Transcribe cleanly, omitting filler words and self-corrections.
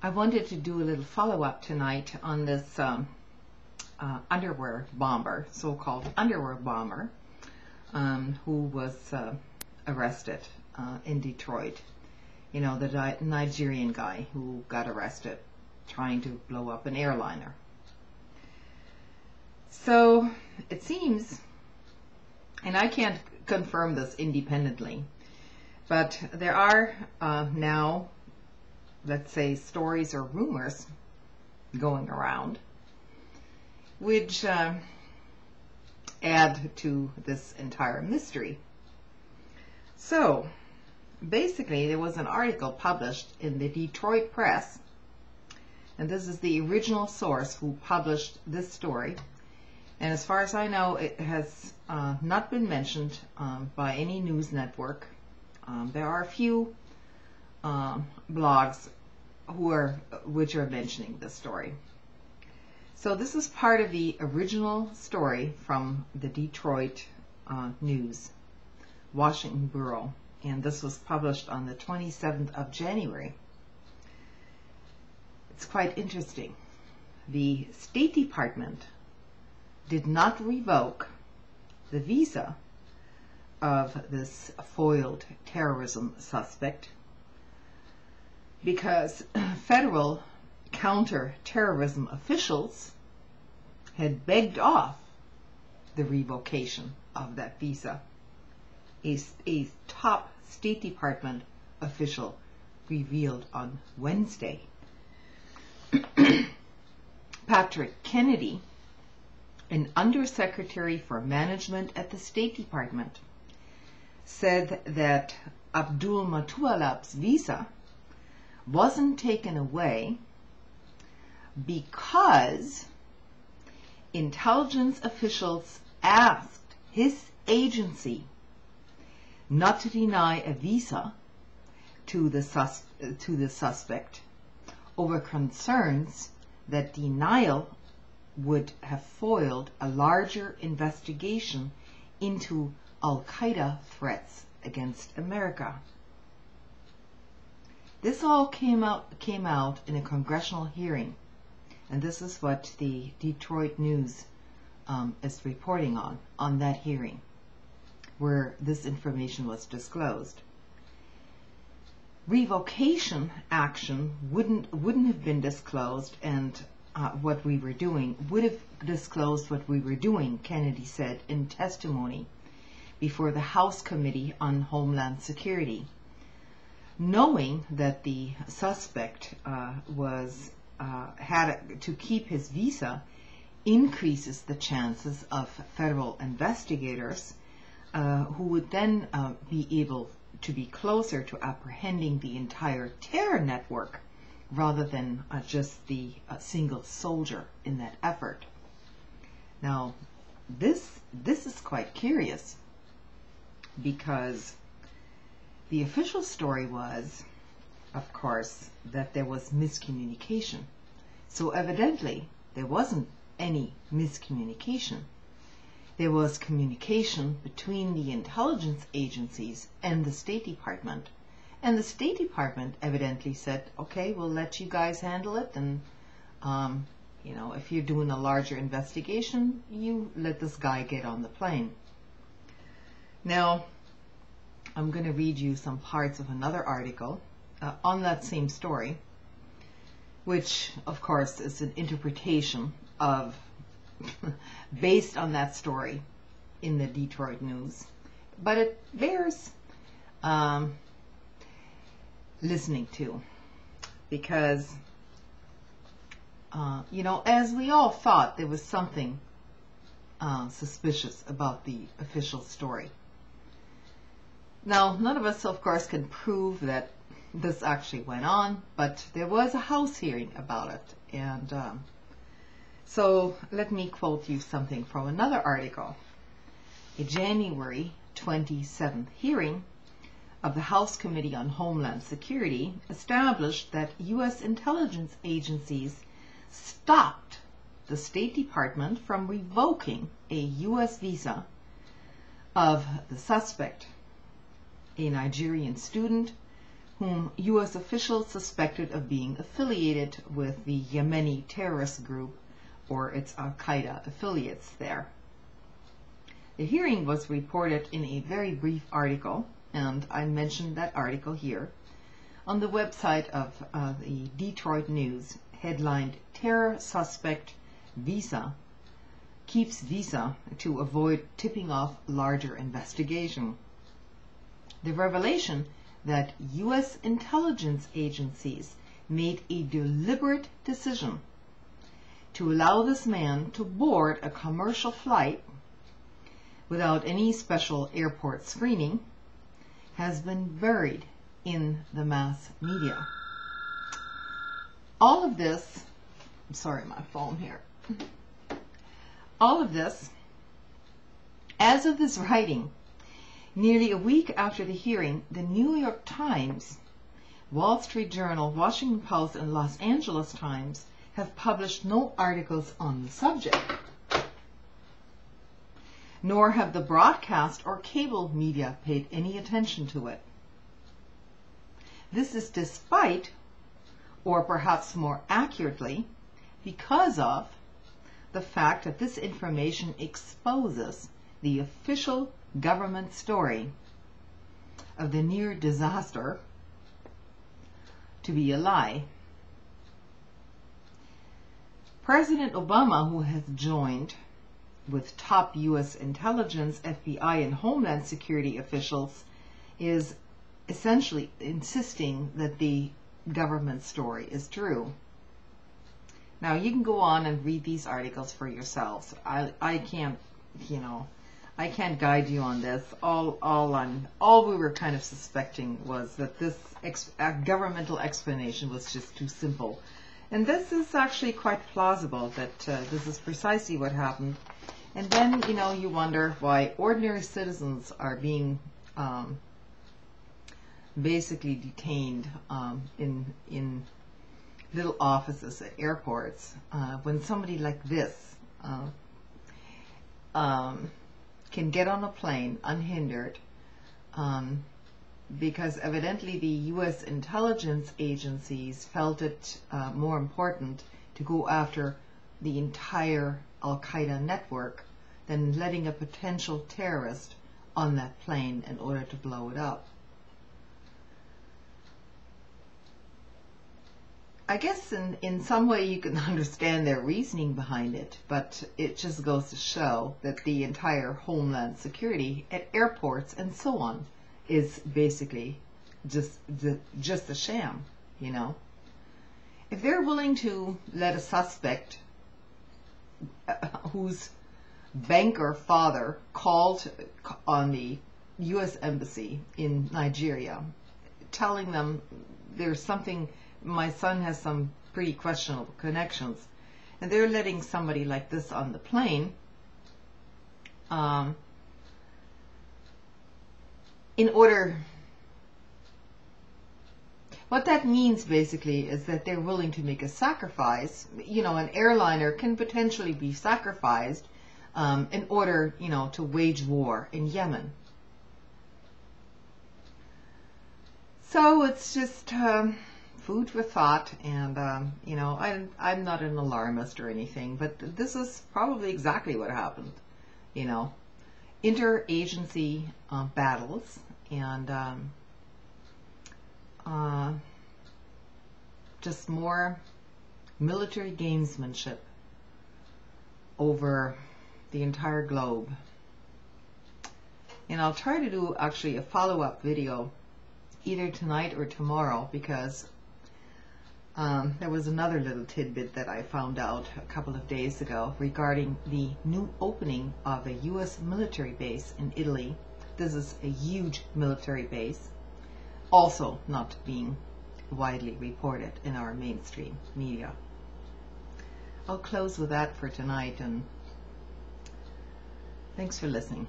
I wanted to do a little follow-up tonight on this underwear bomber, so-called underwear bomber, who was arrested in Detroit. You know, the Nigerian guy who got arrested trying to blow up an airliner. So it seems, and I can't confirm this independently, but there are now, let's say, stories or rumors going around which add to this entire mystery. So basically, there was an article published in the Detroit Press, and this is the original source who published this story, and as far as I know, it has not been mentioned by any news network. There are a few blogs which are mentioning this story. So this is part of the original story from the Detroit News, Washington Bureau, and this was published on the 27th of January. It's quite interesting. The State Department did not revoke the visa of this foiled terrorism suspect because federal counter-terrorism officials had begged off the revocation of that visa. A top State Department official revealed on Wednesday. Patrick Kennedy, an undersecretary for management at the State Department, said that Abdul Mutallab's visa wasn't taken away because intelligence officials asked his agency not to deny a visa to the suspect over concerns that denial would have foiled a larger investigation into Al-Qaeda threats against America. This all came out in a congressional hearing, and this is what the Detroit News is reporting on that hearing, where this information was disclosed. Revocation action wouldn't have been disclosed, and what we were doing would have disclosed what we were doing, Kennedy said in testimony before the House Committee on Homeland Security. Knowing that the suspect had to keep his visa increases the chances of federal investigators who would then be able to be closer to apprehending the entire terror network rather than just the single soldier in that effort. Now, this is quite curious, because the official story was, of course, that there was miscommunication. So evidently, there wasn't any miscommunication. There was communication between the intelligence agencies and the State Department. And the State Department evidently said, okay, we'll let you guys handle it, and you know, if you're doing a larger investigation, you let this guy get on the plane. Now, I'm going to read you some parts of another article on that same story, which, of course, is an interpretation of, based on that story in the Detroit News, but it bears listening to, because, you know, as we all thought, there was something suspicious about the official story. Now, none of us, of course, can prove that this actually went on, but there was a House hearing about it. And so let me quote you something from another article. A January 27th hearing of the House Committee on Homeland Security established that U.S. intelligence agencies stopped the State Department from revoking a U.S. visa of the suspect, a Nigerian student whom U.S. officials suspected of being affiliated with the Yemeni terrorist group or its Al-Qaeda affiliates there. The hearing was reported in a very brief article, and I mentioned that article here, on the website of the Detroit News, headlined "Terror Suspect Visa Keeps Visa to Avoid Tipping Off Larger Investigation." The revelation that U.S. intelligence agencies made a deliberate decision to allow this man to board a commercial flight without any special airport screening has been buried in the mass media. All of this, sorry, my phone here. All of this, as of this writing, nearly a week after the hearing, the New York Times, Wall Street Journal, Washington Post, and Los Angeles Times have published no articles on the subject, nor have the broadcast or cable media paid any attention to it. This is despite, or perhaps more accurately, because of the fact that this information exposes the official government story of the near disaster to be a lie. President Obama, who has joined with top U.S. intelligence, FBI, and Homeland Security officials, is essentially insisting that the government story is true. Now, you can go on and read these articles for yourselves. I can't, I can't guide you on this. All we were kind of suspecting was that this governmental explanation was just too simple. And this is actually quite plausible that this is precisely what happened. And then, you wonder why ordinary citizens are being basically detained in little offices at airports when somebody like this can get on a plane unhindered because evidently the U.S. intelligence agencies felt it more important to go after the entire Al-Qaeda network than letting a potential terrorist on that plane in order to blow it up. I guess in some way you can understand their reasoning behind it, but it just goes to show that the entire Homeland Security at airports and so on is basically just a sham, If they're willing to let a suspect whose banker father called on the U.S. Embassy in Nigeria, telling them there's something, my son has some pretty questionable connections, and they're letting somebody like this on the plane, in order, what that means basically is that they're willing to make a sacrifice. An airliner can potentially be sacrificed in order, to wage war in Yemen. So it's just food for thought, and I'm not an alarmist or anything, but this is probably exactly what happened. Interagency battles and just more military gamesmanship over the entire globe. And I'll try to do actually a follow-up video either tonight or tomorrow, because there was another little tidbit that I found out a couple of days ago regarding the new opening of a U.S. military base in Italy. This is a huge military base, also not being widely reported in our mainstream media. I'll close with that for tonight, and thanks for listening.